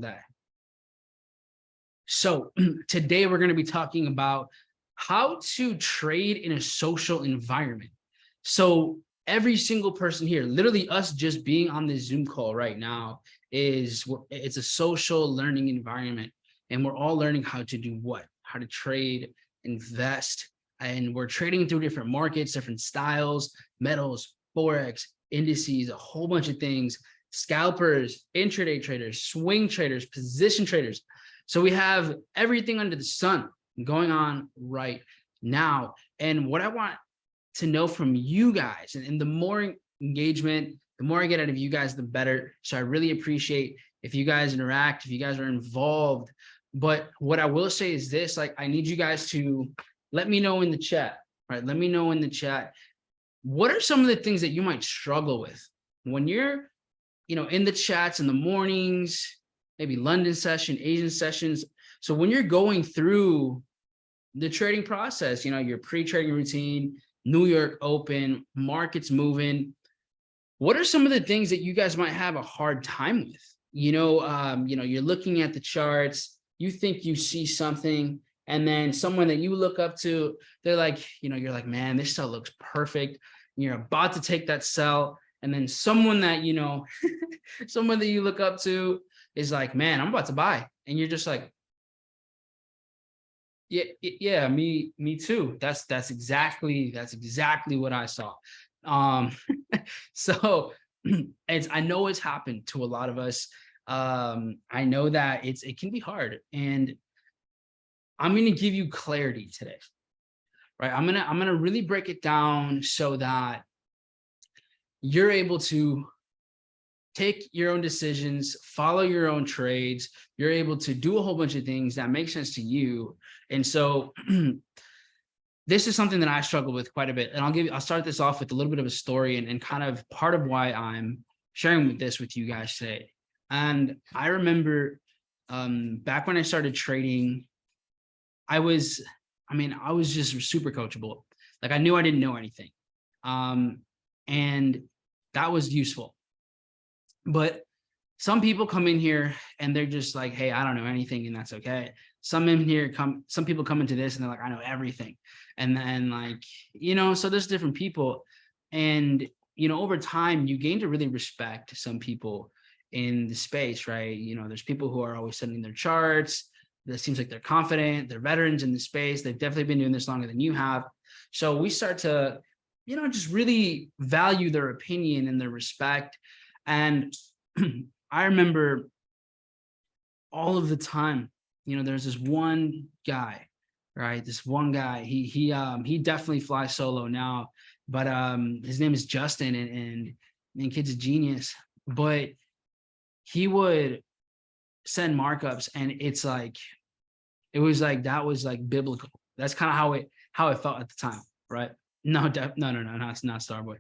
that. So today we're going to be talking about how to trade in a social environment. So every single person here, literally us just being on this Zoom call right now, it's a social learning environment, and we're all learning how to do what, how to trade, invest, and we're trading through different markets, different styles, metals, forex, indices, a whole bunch of things, scalpers, intraday traders, swing traders, position traders. So we have everything under the sun going on right now. And what I want to know from you guys, and the more engagement, the more I get out of you guys, the better. So I really appreciate if you guys interact, if you guys are involved. But what I will say is this, like, I need you guys to let me know in the chat, right? Let me know in the chat, what are some of the things that you might struggle with when you're, in the chats in the mornings, maybe London session, Asian sessions. So when you're going through the trading process, your pre-trading routine, New York open, markets moving, what are some of the things that you guys might have a hard time with? You're looking at the charts, you think you see something, and then someone that you look up to, they're like, you're like, man, this sell looks perfect. You're about to take that sell. And then someone that, someone that you look up to is like, man, I'm about to buy. And you're just like, yeah, me too. That's exactly what I saw. So I know it's happened to a lot of us. I know that it can be hard, and I'm going to give you clarity today, right? I'm going to really break it down so that you're able to take your own decisions, follow your own trades. You're able to do a whole bunch of things that make sense to you. And so this is something that I struggle with quite a bit. And I'll start this off with a little bit of a story and kind of part of why I'm sharing this with you guys today. And I remember back when I started trading, I was just super coachable. Like, I knew I didn't know anything. And that was useful. But some people come in here and they're just like, hey, I don't know anything, and that's okay. Some people come into this and they're like, I know everything. And then so there's different people. And, over time, you gain to really respect some people in the space, right? There's people who are always sending their charts. That seems like they're confident, they're veterans in the space. They've definitely been doing this longer than you have. So we start to, just really value their opinion and their respect. And I remember all of the time, there's this one guy, right? This one guy, he definitely flies solo now, but his name is Justin, and kid's a genius. But he would send markups, and it was like that was like biblical. That's kind of how it felt at the time, right? No, not Starboy.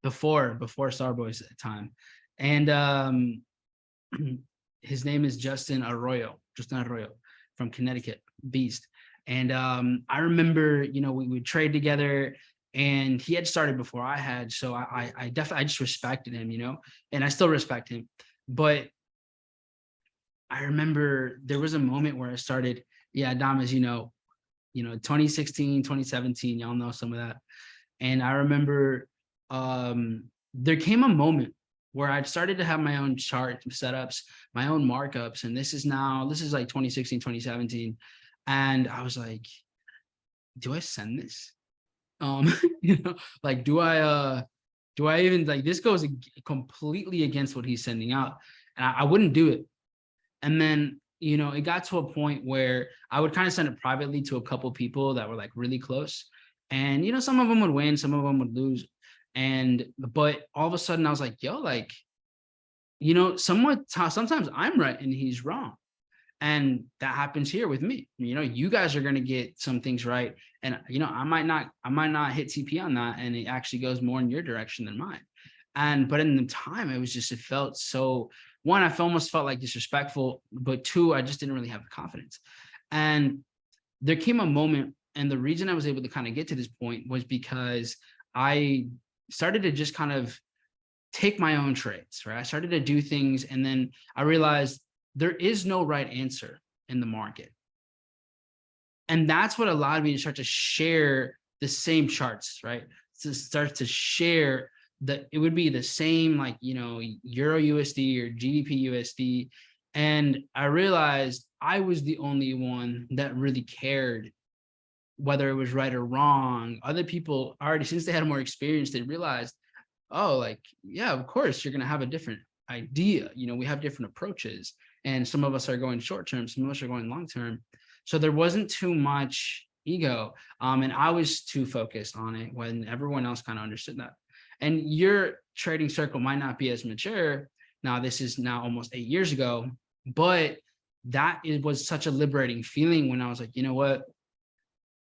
Before Starboy's time. And his name is Justin Arroyo from Connecticut, beast. And I remember, we would trade together, and he had started before I had. So I just respected him, and I still respect him. But I remember there was a moment where I started, Dom, as 2016, 2017, y'all know some of that. And I remember there came a moment where I started to have my own chart setups, my own markups. And this is like 2016, 2017. And I was like, do I send this? Do I even, this goes completely against what he's sending out. And I wouldn't do it. And then, it got to a point where I would kind of send it privately to a couple people that were really close. And, some of them would win, some of them would lose. But all of a sudden I was like, yo, sometimes I'm right and he's wrong. And that happens here with me. You guys are going to get some things right. And, I might not hit TP on that. And it actually goes more in your direction than mine. But in the time, it felt so, one, I almost felt disrespectful, but two, I just didn't really have the confidence. And there came a moment, and the reason I was able to kind of get to this point was because I started to just kind of take my own trades, right? I started to do things, and then I realized there is no right answer in the market. And that's what allowed me to start to share the same charts, right? To start to share that it would be the same, like, Euro USD or GBP USD. And I realized I was the only one that really cared whether it was right or wrong. Other people already, since they had more experience, they realized, oh, like, yeah, of course, you're going to have a different idea. We have different approaches, and some of us are going short term, some of us are going long term. So there wasn't too much ego. And I was too focused on it when everyone else kind of understood that. And your trading circle might not be as mature. Now, this is now almost 8 years ago, but was such a liberating feeling when I was like, you know what?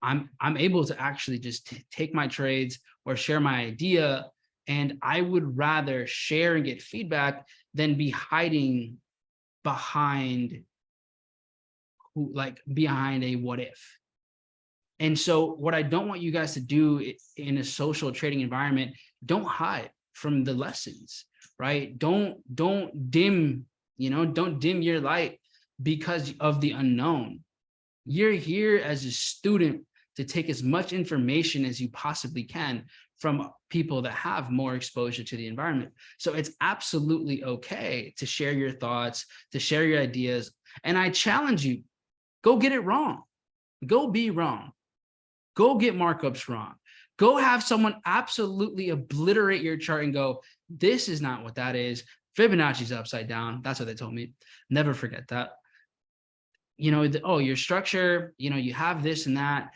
I'm able to actually just take my trades or share my idea. And I would rather share and get feedback than be hiding behind a what if. And so what I don't want you guys to do in a social trading environment, don't hide from the lessons, right? Don't dim, don't dim your light because of the unknown. You're here as a student to take as much information as you possibly can from people that have more exposure to the environment. So it's absolutely okay to share your thoughts, to share your ideas. And I challenge you, go get it wrong. Go be wrong. Go get markups wrong. Go have someone absolutely obliterate your chart and go, this is not what that is. Fibonacci's upside down. That's what they told me. Never forget that. Your structure, you have this and that.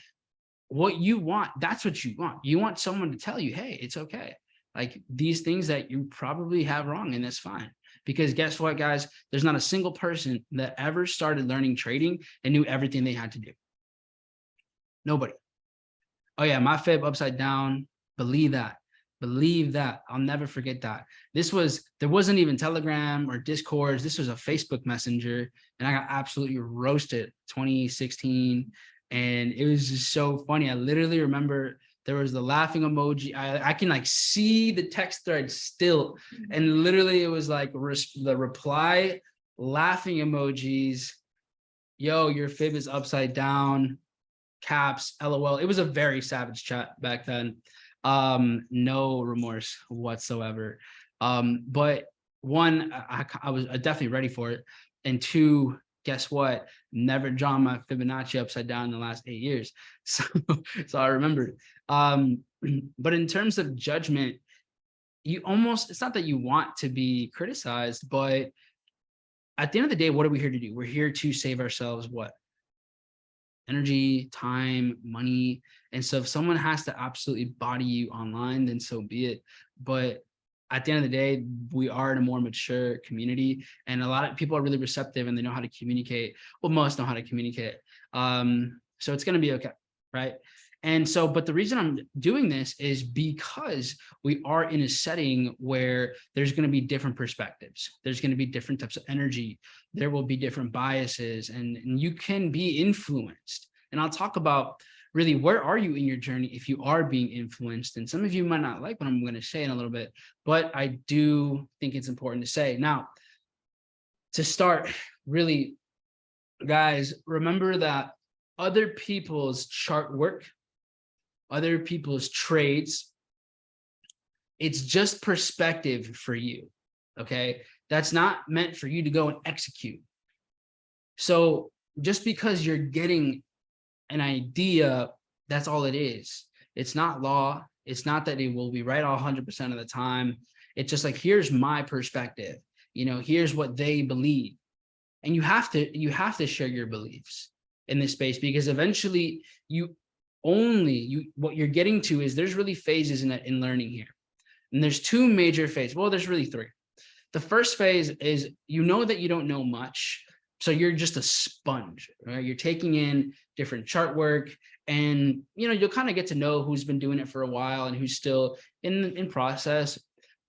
What you want, that's what you want. You want someone to tell you, hey, it's okay. Like, these things that you probably have wrong, and that's fine. Because guess what, guys? There's not a single person that ever started learning trading and knew everything they had to do. Nobody. Oh yeah, my FIB upside down. Believe that. Believe that. I'll never forget that. There wasn't even Telegram or Discord. This was a Facebook Messenger, and I got absolutely roasted 2016. And it was just so funny. I literally remember there was the laughing emoji. I can see the text thread still. And literally it was like the reply, laughing emojis. Yo, your FIB is upside down. Caps, LOL. It was a very savage chat back then. No remorse whatsoever. But one, I was definitely ready for it. And two, guess what? Never drawn my Fibonacci upside down in the last 8 years. So I remembered. But in terms of judgment, it's not that you want to be criticized, but at the end of the day, what are we here to do? We're here to save ourselves what? Energy, time, money. And so if someone has to absolutely body you online, then so be it. But at the end of the day, we are in a more mature community, and a lot of people are really receptive and they know how to communicate. Well, most know how to communicate. So it's going to be okay, right? And so, but the reason I'm doing this is because we are in a setting where there's going to be different perspectives. There's going to be different types of energy. There will be different biases, and you can be influenced. And I'll talk about really, where are you in your journey if you are being influenced? And some of you might not like what I'm going to say in a little bit, but I do think it's important to say. Now, to start, really, guys, remember that other people's chart work, other people's trades, it's just perspective for you, okay? That's not meant for you to go and execute. So just because you're getting an idea, that's all it is. It's not law. It's not that it will be right 100% of the time. It's just like, here's my perspective. Here's what they believe. And you have to share your beliefs in this space, because eventually what you're getting to is there's really phases in learning here. And there's two major phases. Well, there's really three. The first phase is that you don't know much. So you're just a sponge, right? You're taking in different chart work, and you'll kind of get to know who's been doing it for a while and who's still in process.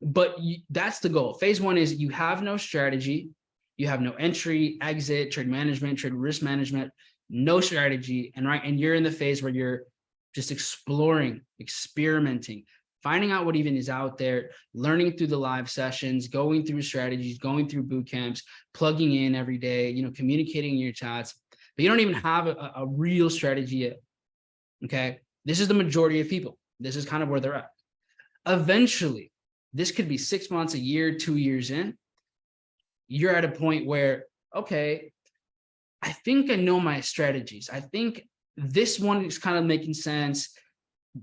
But that's the goal. Phase one is you have no strategy, you have no entry, exit, trade management, trade risk management, no strategy, and you're in the phase where you're just exploring, experimenting, finding out what even is out there, learning through the live sessions, going through strategies, going through boot camps, plugging in every day, communicating in your chats, but you don't even have a real strategy yet. Okay. This is the majority of people. This is kind of where they're at. Eventually, this could be 6 months, a year, 2 years in. You're at a point where, okay, I think I know my strategies. I think this one is kind of making sense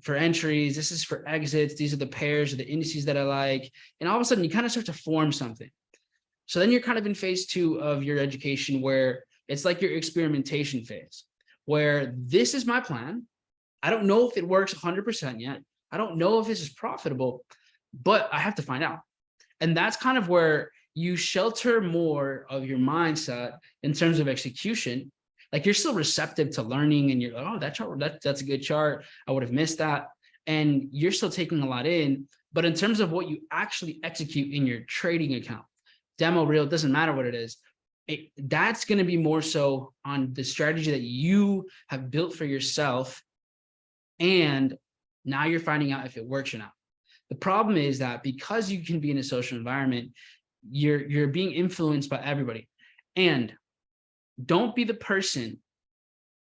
for entries. This is for exits. These are the pairs or the indices that I like. And all of a sudden you kind of start to form something. So then you're kind of in phase 2 of your education, where it's like your experimentation phase, where this is my plan. I don't know if it works 100% yet. I don't know if this is profitable, but I have to find out. And that's kind of where you shelter more of your mindset in terms of execution. Like, you're still receptive to learning, and you're like, oh, that chart, that's a good chart. I would have missed that. And you're still taking a lot in. But in terms of what you actually execute in your trading account, demo reel, doesn't matter what it is, that's going to be more so on the strategy that you have built for yourself. And now you're finding out if it works or not. The problem is that because you can be in a social environment, you're being influenced by everybody. And don't be the person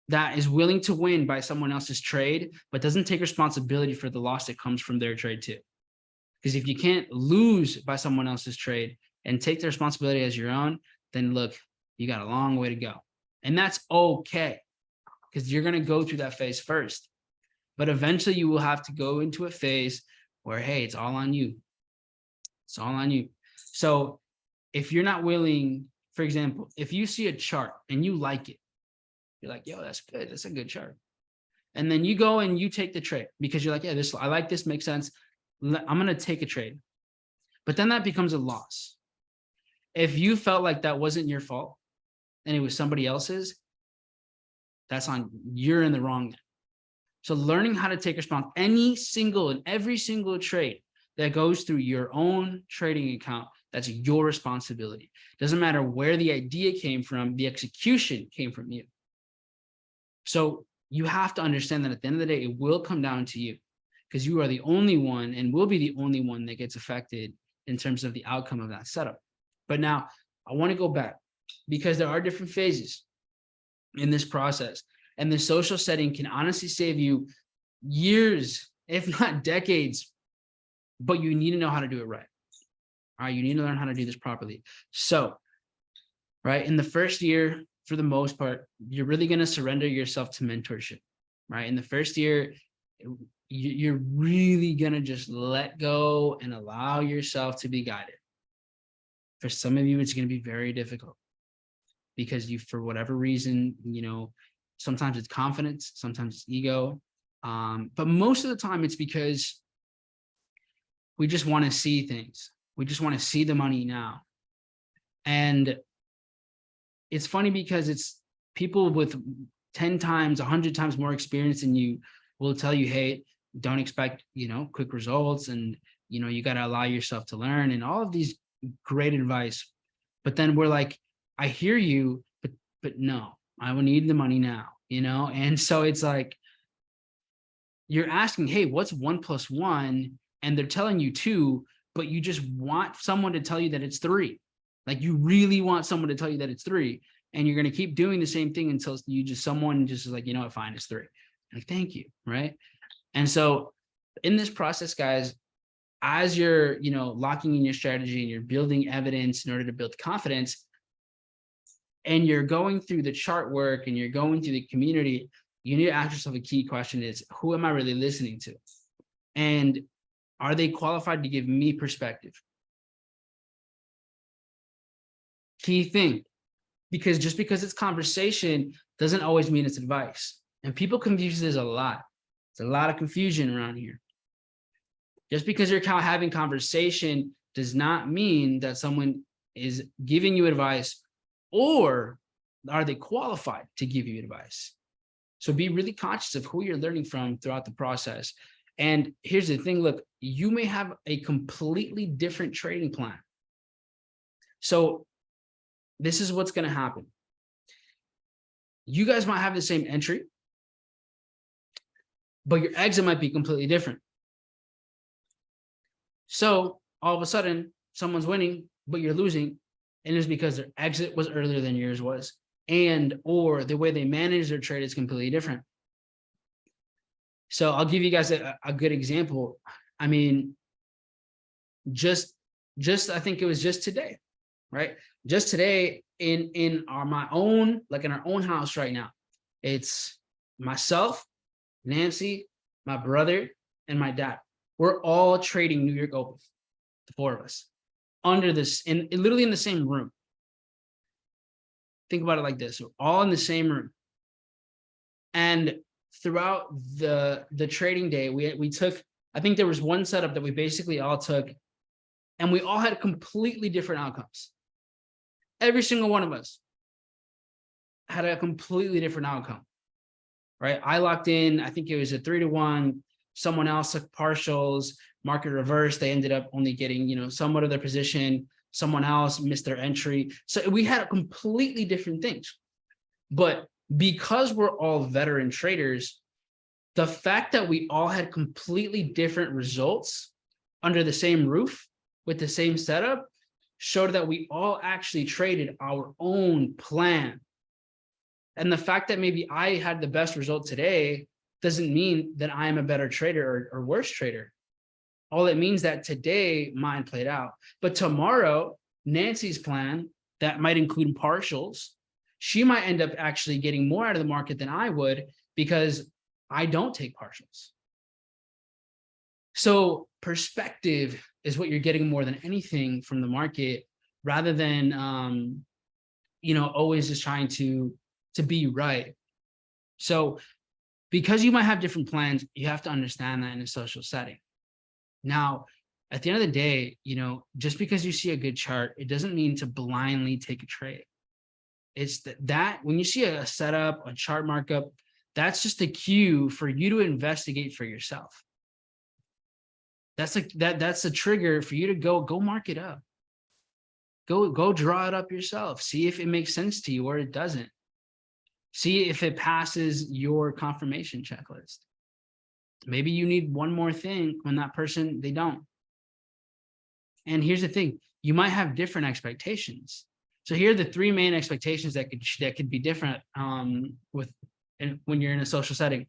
that is willing to win by someone else's trade, but doesn't take responsibility for the loss that comes from their trade too. Because if you can't lose by someone else's trade and take the responsibility as your own, then look, you got a long way to go. And that's okay, because you're going to go through that phase first. But eventually you will have to go into a phase where, hey, it's all on you. It's all on you. So if you're not willing, for example, if you see a chart and you like it, you're like, yo, that's good. That's a good chart. And then you go and you take the trade because you're like, yeah, I like this, makes sense. I'm going to take a trade. But then that becomes a loss. If you felt like that wasn't your fault and it was somebody else's, that's on, you're in the wrong. So learning how to take responsibility, every single trade that goes through your own trading account, that's your responsibility. Doesn't matter where the idea came from, the execution came from you. So you have to understand that at the end of the day, it will come down to you, because you are the only one and will be the only one that gets affected in terms of the outcome of that setup. But now I want to go back, because there are different phases in this process. And the social setting can honestly save you years, if not decades, but you need to know how to do it right. All right, you need to learn how to do this properly. So, right, in the first year, for the most part, you're really going to surrender yourself to mentorship, right? In the first year, you're really going to just let go and allow yourself to be guided. For some of you, it's going to be very difficult because you, for whatever reason, sometimes it's confidence, sometimes it's ego. But most of the time it's because we just want to see things. We just want to see the money now. And it's funny because it's people with 10 times, 100 times more experience than you will tell you, hey, don't expect, quick results. And, you got to allow yourself to learn and all of these great advice. But then we're like, I hear you, but no, I will need the money now, And so it's like, you're asking, hey, what's 1 + 1? And they're telling you 2, but you just want someone to tell you that it's 3. Like, you really want someone to tell you that it's 3. And you're going to keep doing the same thing until someone just is like, fine, it's 3. Like, thank you. Right. And so in this process, guys, as you're, locking in your strategy and you're building evidence in order to build confidence, and you're going through the chart work and you're going through the community, you need to ask yourself a key question is, who am I really listening to? And are they qualified to give me perspective? Key thing, because just because it's conversation doesn't always mean it's advice. And people confuse this a lot. It's a lot of confusion around here. Just because you're having conversation does not mean that someone is giving you advice, or are they qualified to give you advice? So be really conscious of who you're learning from throughout the process. And here's the thing, look, you may have a completely different trading plan. So this is what's going to happen. You guys might have the same entry, but your exit might be completely different. So all of a sudden, someone's winning, but you're losing, and it's because their exit was earlier than yours was, and or the way they manage their trade is completely different. So I'll give you guys a good example. I mean, just I think it was just today, right? Just today in our own house right now. It's myself, Nancy, my brother, and my dad. We're all trading New York Open, the four of us, under this, literally in the same room. Think about it like this: we're all in the same room. And throughout the trading day, we took, I think there was one setup that we basically all took, and we all had completely different outcomes. Every single one of us had a completely different outcome, right? I locked in, I think it was a 3-1. Someone else took partials, market reverse. They ended up only getting, somewhat of their position. Someone else missed their entry. So we had completely different things. But because we're all veteran traders, the fact that we all had completely different results under the same roof with the same setup showed that we all actually traded our own plan. And the fact that maybe I had the best result today doesn't mean that I am a better trader or worse trader. All it means that today mine played out. But tomorrow, Nancy's plan that might include partials, she might end up actually getting more out of the market than I would because I don't take partials. So perspective is what you're getting more than anything from the market, rather than always just trying to be right. So because you might have different plans, you have to understand that in a social setting. Now, at the end of the day, just because you see a good chart, it doesn't mean to blindly take a trade. It's that when you see a setup, a chart markup, that's just a cue for you to investigate for yourself. That's a trigger for you to go mark it up. Go draw it up yourself. See if it makes sense to you or it doesn't. See if it passes your confirmation checklist. Maybe you need one more thing when that person, they don't. And here's the thing, you might have different expectations. So here are the 3 main expectations that could be different when you're in a social setting.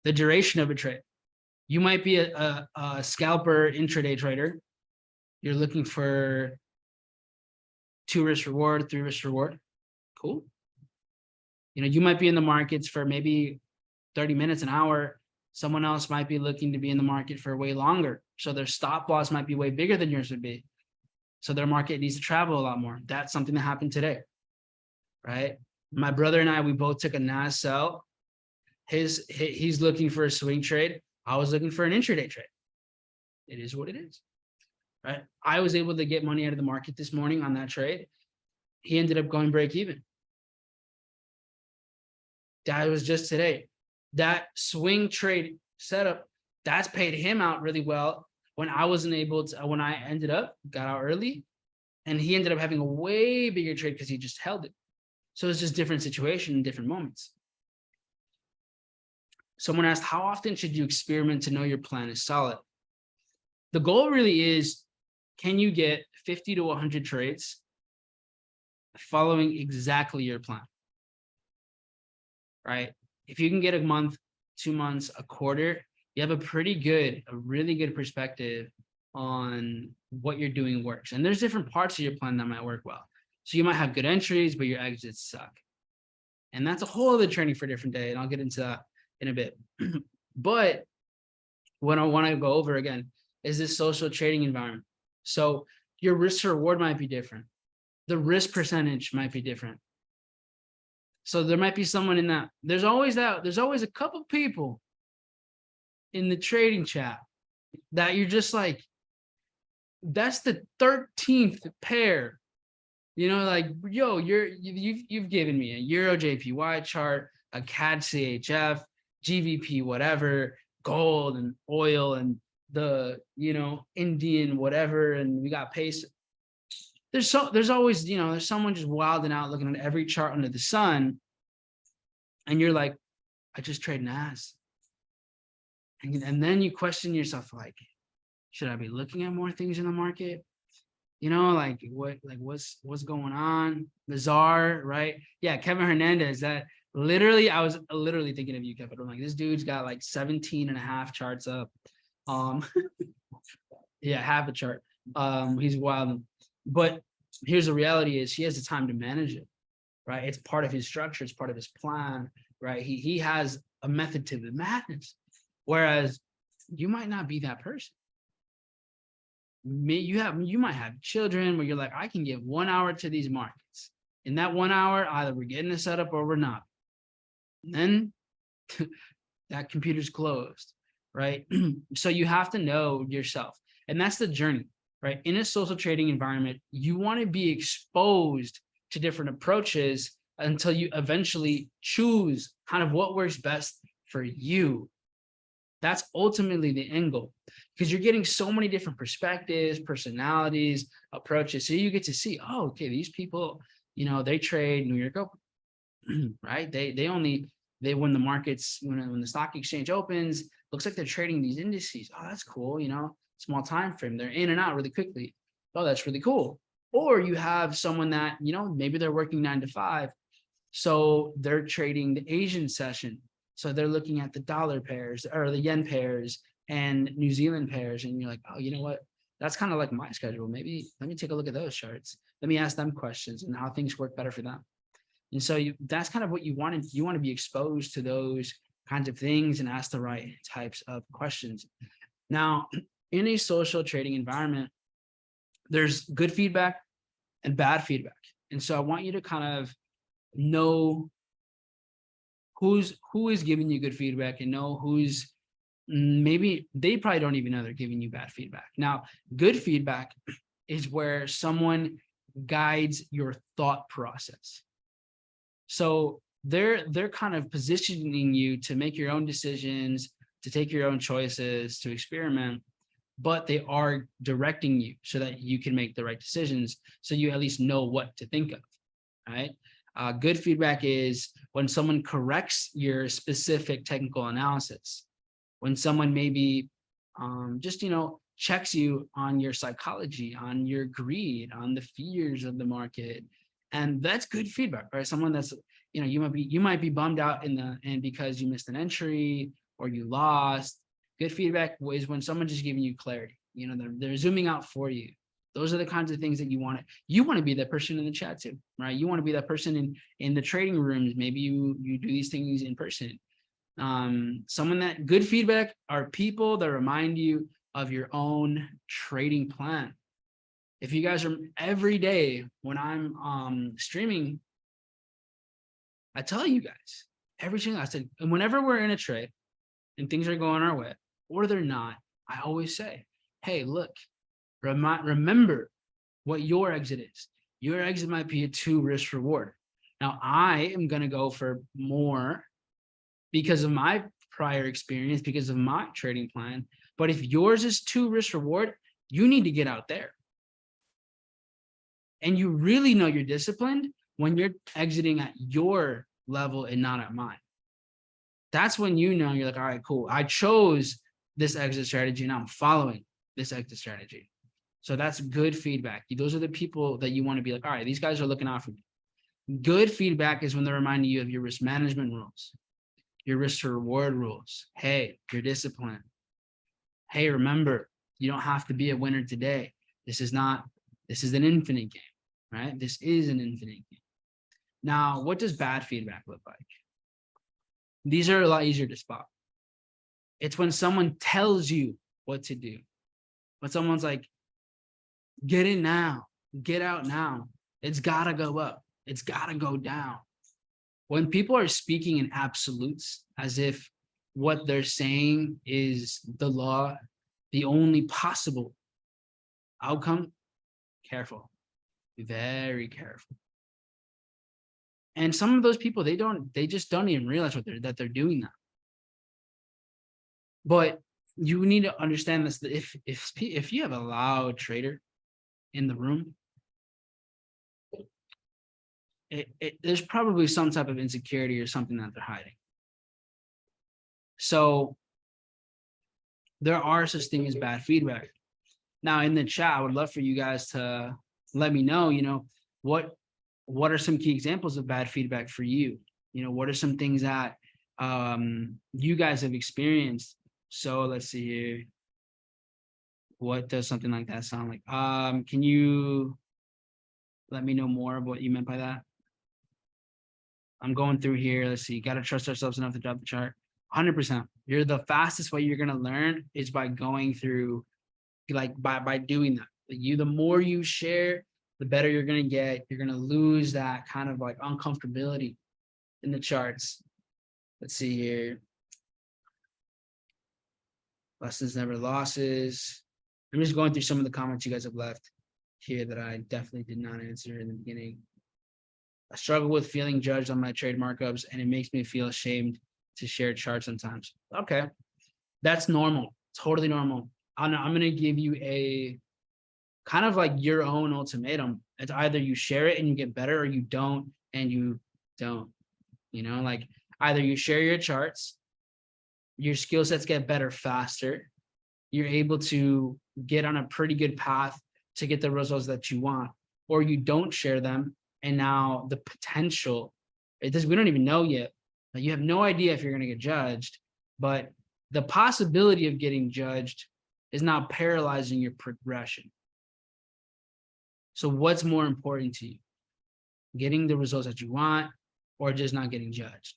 The duration of a trade. You might be a scalper intraday trader. You're looking for 2 risk reward, 3 risk reward. Cool. You might be in the markets for maybe 30 minutes, an hour. Someone else might be looking to be in the market for way longer. So their stop loss might be way bigger than yours would be. So their market needs to travel a lot more. That's something that happened today, right? My brother and I, we both took a NAS sell. He's looking for a swing trade. I was looking for an intraday trade. It is what it is, right? I was able to get money out of the market this morning on that trade. He ended up going break even. That was just today. That swing trade setup, that's paid him out really well when I wasn't able to, when I ended up, got out early, and he ended up having a way bigger trade because he just held it. So it's just different situation in different moments. Someone asked, how often should you experiment to know your plan is solid? The goal really is, can you get 50 to 100 trades following exactly your plan? Right? If you can get a month, 2 months, a quarter, you have a really good perspective on what you're doing works. And there's different parts of your plan that might work well. So you might have good entries, but your exits suck. And that's a whole other training for a different day. And I'll get into that in a bit. But what I want to go over again is this social trading environment. So your risk to reward might be different. The risk percentage might be different. So there might be someone in that. There's always a couple people in the trading chat that you're just like, that's the 13th pair. Yo, you've given me a Euro JPY chart, a CAD CHF, GVP, whatever, gold and oil and the Indian whatever, and we got peso. There's always there's someone just wilding out looking at every chart under the sun, and you're like, I just trade NAS, and then you question yourself like, Should I be looking at more things in the market? You know, like what's going on? Bizarre, right? Yeah, Kevin Hernandez. That literally, I was literally thinking of you, Kevin. I'm like, this dude's got like 17 and a half charts up. Yeah, half a chart. He's wild. But here's the reality: is he has the time to manage it, right? It's part of his structure. It's part of his plan, right? He has a method to the madness, whereas you might not be that person. You might have children where you're like, I can give 1 hour to these markets. In that 1 hour, either we're getting a setup or we're not. And then that computer's closed, right? So you have to know yourself. And that's the journey, right? In a social trading environment, you want to be exposed to different approaches until you eventually choose kind of what works best for you. That's ultimately the end goal, because you're getting so many different perspectives, personalities, approaches. So you get to see, oh, okay, these people, they trade New York Open, right? They when the markets, when the stock exchange opens, looks like they're trading these indices. Oh, that's cool. Small time frame. They're in and out really quickly. Oh, that's really cool. Or you have someone that, maybe they're working 9 to 5. So they're trading the Asian session. So they're looking at the dollar pairs or the yen pairs and New Zealand pairs. And you're like, oh, you know what? That's kind of like my schedule. Maybe let me take a look at those charts. Let me ask them questions and how things work better for them. And so that's kind of what you want to be exposed to those kinds of things and ask the right types of questions. Now, in a social trading environment, there's good feedback and bad feedback. And so I want you to kind of know who is giving you good feedback and know who's maybe they probably don't even know they're giving you bad feedback. Now, good feedback is where someone guides your thought process. So they're kind of positioning you to make your own decisions, to take your own choices, to experiment, but they are directing you so that you can make the right decisions. So you at least know what to think of, right? Good feedback is when someone corrects your specific technical analysis, when someone maybe just, checks you on your psychology, on your greed, on the fears of the market. And that's good feedback, right? Someone that's, you might be bummed out and because you missed an entry or you lost. Good feedback is when someone's just giving you clarity. They're zooming out for you. Those are the kinds of things that you want to be that person in the chat too, right? You want to be that person in the trading rooms. Maybe you do these things in person. Someone that good feedback are people that remind you of your own trading plan. If you guys are every day when I'm streaming, I tell you guys every single, I said, and whenever we're in a trade and things are going our way or they're not, I always say, hey, look, remember what your exit is. Your exit might be a 2 risk reward. Now I am going to go for more because of my prior experience, because of my trading plan. But if yours is 2 risk reward, you need to get out there. And you really know you're disciplined when you're exiting at your level and not at mine. That's when you're like, all right, cool. I chose this exit strategy and I'm following this exit strategy. So that's good feedback. Those are the people that you want to be like, all right, these guys are looking out for me. Good feedback is when they're reminding you of your risk management rules, your risk to reward rules. Hey, your discipline. Hey, remember, you don't have to be a winner today. This is an infinite game, right? This is an infinite game. Now, what does bad feedback look like? These are a lot easier to spot. It's when someone tells you what to do. When someone's like, get in now, get out now. It's gotta go up. It's gotta go down. When people are speaking in absolutes, as if what they're saying is the law, the only possible outcome, careful, very careful. And some of those people, they just don't even realize that they're doing that. But you need to understand this, that if you have a loud trader in the room, there's probably some type of insecurity or something that they're hiding. So there are such things as bad feedback. Now in the chat, I would love for you guys to let me know, what are some key examples of bad feedback for you? What are some things that you guys have experienced? So let's see here. What does something like that sound like? Can you let me know more of what you meant by that? I'm going through here. Let's see. Got to trust ourselves enough to drop the chart. 100%. You're the fastest way you're going to learn is by going through, like by doing that. The more you share, the better you're going to get. You're going to lose that kind of like uncomfortability in the charts. Let's see here. Lessons, never losses. I'm just going through some of the comments you guys have left here that I definitely did not answer in the beginning. I struggle with feeling judged on my trade markups, and it makes me feel ashamed to share charts sometimes. Okay, that's normal. Totally normal. I'm going to give you a kind of like your own ultimatum. It's either you share it and you get better, or you don't and you don't. Like either you share your charts, your skill sets get better faster, you're able to get on a pretty good path to get the results that you want, or you don't share them. And now the potential, we don't even know yet. Like you have no idea if you're going to get judged, but the possibility of getting judged is not paralyzing your progression. So what's more important to you? Getting the results that you want, or just not getting judged?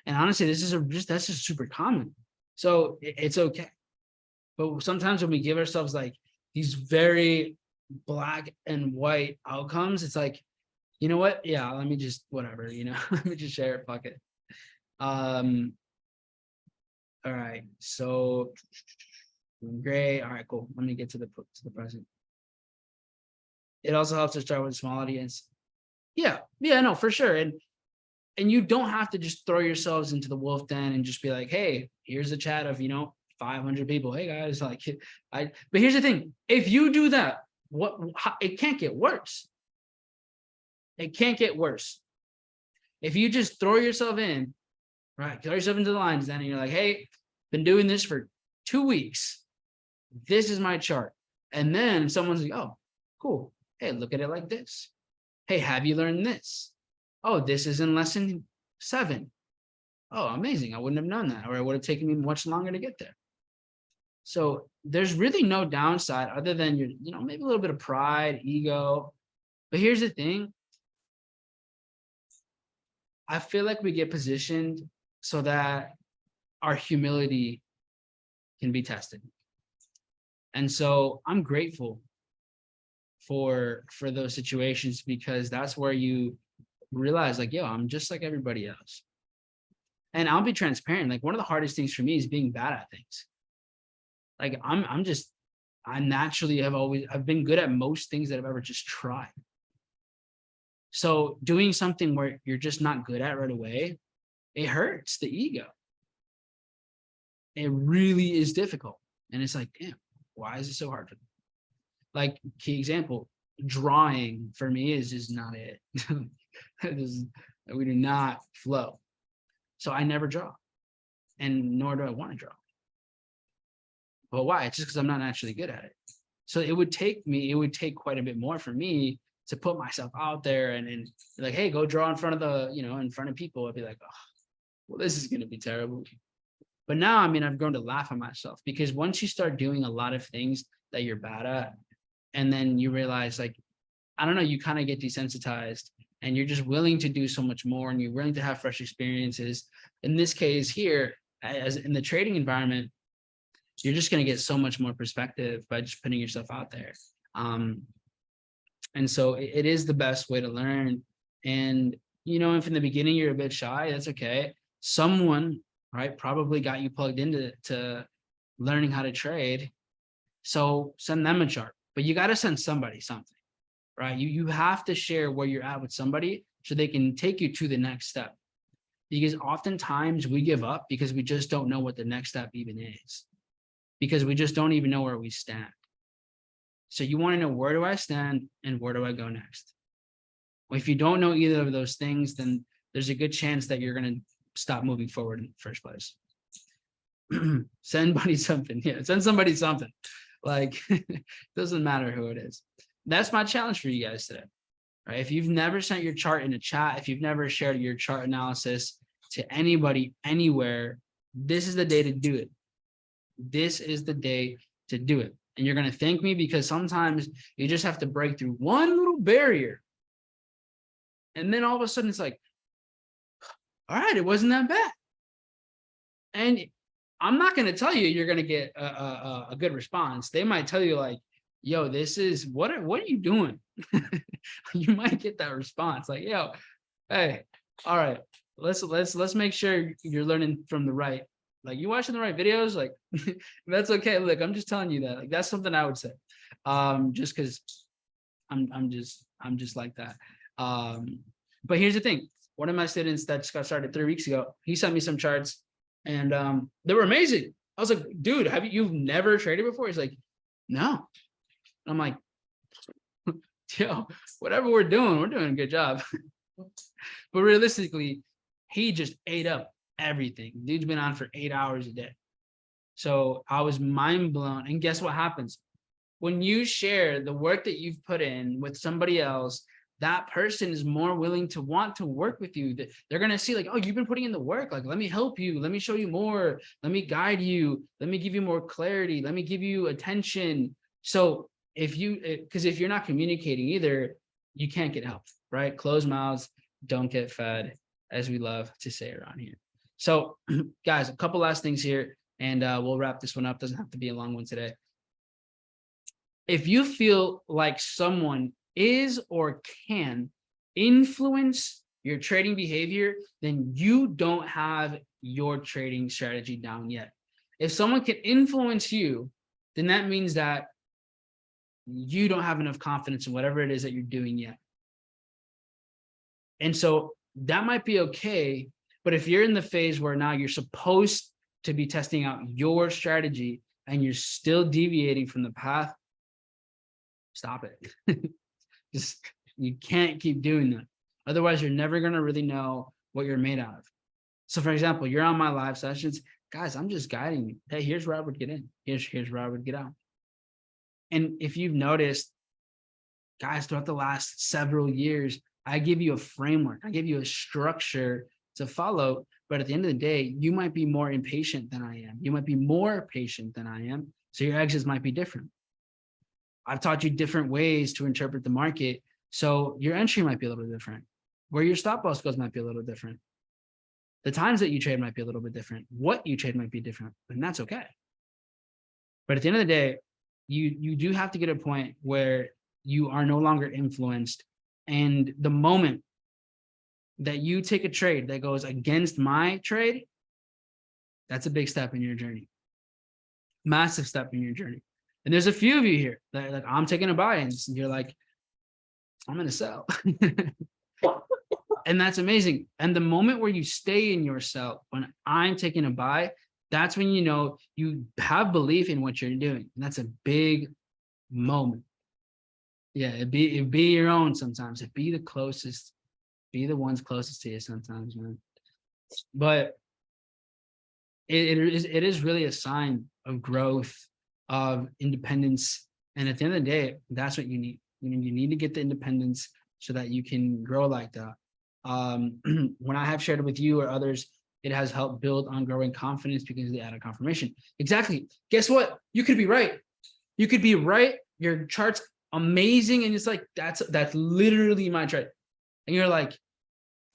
And honestly, that's just super common. So it's okay. But sometimes when we give ourselves like these very black and white outcomes, it's like, you know what? Yeah, let me just, whatever, let me just share it, fuck it. All right, so great. All right, cool. Let me get to the present. It also helps to start with a small audience. Yeah, no, for sure. And you don't have to just throw yourselves into the wolf den and just be like, hey, here's a chat of 500 people. Hey guys, like but here's the thing. If you do that, it can't get worse. It can't get worse. If you just throw yourself in, right? Throw yourself into the lines, then you're like, hey, been doing this for 2 weeks. This is my chart. And then someone's like, oh, cool. Hey, look at it like this. Hey, have you learned this? Oh, this is in lesson 7. Oh, amazing. I wouldn't have known that, or it would have taken me much longer to get there. So there's really no downside other than maybe a little bit of pride, ego. But here's the thing. I feel like we get positioned so that our humility can be tested. And so I'm grateful for those situations, because that's where you realize like, yo, I'm just like everybody else. And I'll be transparent. Like one of the hardest things for me is being bad at things. Like I naturally I've been good at most things that I've ever just tried. So doing something where you're just not good at right away, it hurts the ego. It really is difficult. And it's like, damn, why is it so hard for me? Like key example, drawing for me is just not it. We do not flow. So I never draw, and nor do I want to draw. But why? It's just because I'm not naturally good at it. So it would take quite a bit more for me to put myself out there and be like, hey, go draw in front of in front of people. I'd be like, oh, well, this is going to be terrible. But now, I've grown to laugh at myself, because once you start doing a lot of things that you're bad at, and then you realize, like, I don't know, you kind of get desensitized, and you're just willing to do so much more, and you're willing to have fresh experiences. In this case here, as in the trading environment, you're just going to get so much more perspective by just putting yourself out there. And so it is the best way to learn. And, if in the beginning you're a bit shy, that's okay. Someone, right, probably got you plugged into learning how to trade. So send them a chart, but you got to send somebody something, right? You have to share where you're at with somebody so they can take you to the next step. Because oftentimes we give up because we just don't know what the next step even is, because we just don't even know where we stand. So you want to know, where do I stand and where do I go next? Well, if you don't know either of those things, then there's a good chance that you're going to stop moving forward in the first place. Send somebody something. Yeah, send somebody something. Like, doesn't matter who it is. That's my challenge for you guys today, right? If you've never sent your chart in a chat, if you've never shared your chart analysis to anybody, anywhere, this is the day to do it. This is the day to do it. And you're going to thank me, because sometimes you just have to break through one little barrier. And then all of a sudden it's like, all right, it wasn't that bad. And I'm not going to tell you you're going to get a good response. They might tell you like, yo, this is what are you doing? You might get that response like, yo, hey, all right, let's make sure you're learning from the right, like you watching the right videos, like that's okay. Look, I'm just telling you that, like that's something I would say. Just because I'm just like that. But here's the thing. One of my students that just got started 3 weeks ago, he sent me some charts and they were amazing. I was like, dude, you've never traded before? He's like, no. I'm like, yo, whatever we're doing a good job. But realistically, he just ate up everything. Dude's been on for 8 hours a day. So I was mind blown. And guess what happens? When you share the work that you've put in with somebody else, that person is more willing to want to work with you. They're going to see like, oh, you've been putting in the work. Like, let me help you. Let me show you more. Let me guide you. Let me give you more clarity. Let me give you attention. So if you're not communicating either, you can't get help, right? Closed mouths don't get fed, as we love to say around here. So guys, a couple last things here, and we'll wrap this one up. Doesn't have to be a long one today. If you feel like someone is or can influence your trading behavior, then you don't have your trading strategy down yet. If someone can influence you, then that means that you don't have enough confidence in whatever it is that you're doing yet. And so that might be okay, but if you're in the phase where now you're supposed to be testing out your strategy and you're still deviating from the path, stop it. You can't keep doing that. Otherwise, you're never going to really know what you're made out of. So for example, you're on my live sessions, guys, I'm just guiding you. Hey, here's where I would get in. Here's where I would get out. And if you've noticed, guys, throughout the last several years, I give you a framework. I give you a structure to follow. But at the end of the day, you might be more impatient than I am. You might be more patient than I am. So your exits might be different. I've taught you different ways to interpret the market. So your entry might be a little different. Where your stop loss goes might be a little different. The times that you trade might be a little bit different. What you trade might be different, and that's okay. But at the end of the day, you do have to get a point where you are no longer influenced. And the moment that you take a trade that goes against my trade, that's a big step in your journey. Massive step in your journey. And there's a few of you here that like, I'm taking a buy, and you're like, I'm going to sell. And that's amazing. And the moment where you stay in yourself, when I'm taking a buy, that's when you know you have belief in what you're doing. And that's a big moment. Yeah, it'd be your own sometimes. It'd be the closest, be the ones closest to you sometimes, man. But it is really a sign of growth, of independence. And at the end of the day, that's what you need. You need to get the independence so that you can grow like that. When I have shared it with you or others, it has helped build on growing confidence because of the added confirmation. Exactly. Guess what? You could be right. You could be right. Your chart's amazing. And it's like, that's literally my trade. And you're like,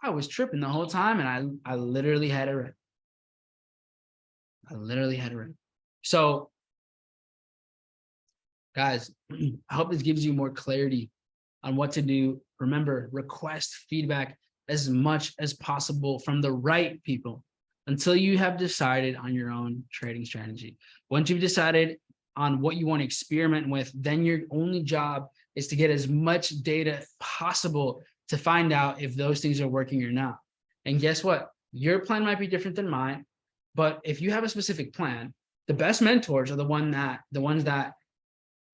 I was tripping the whole time. And I literally had it right. I literally had it right. So guys, I hope this gives you more clarity on what to do. Remember, request feedback as much as possible from the right people until you have decided on your own trading strategy. Once you've decided on what you want to experiment with, then your only job is to get as much data possible to find out if those things are working or not. And guess what? Your plan might be different than mine, but if you have a specific plan, the best mentors are the ones that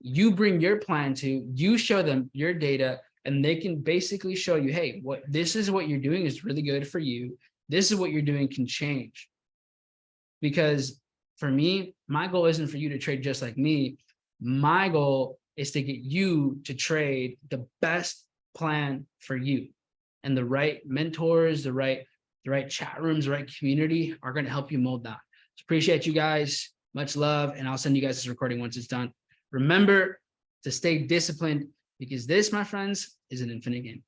you bring your plan to, you show them your data, and they can basically show you, hey, this is what you're doing is really good for you. This is what you're doing can change. Because for me, my goal isn't for you to trade just like me. My goal is to get you to trade the best plan for you, and the right mentors, the right chat rooms, the right community are going to help you mold that. So appreciate you guys. Much love. And I'll send you guys this recording once it's done. Remember to stay disciplined, because this, my friends, is an infinite game.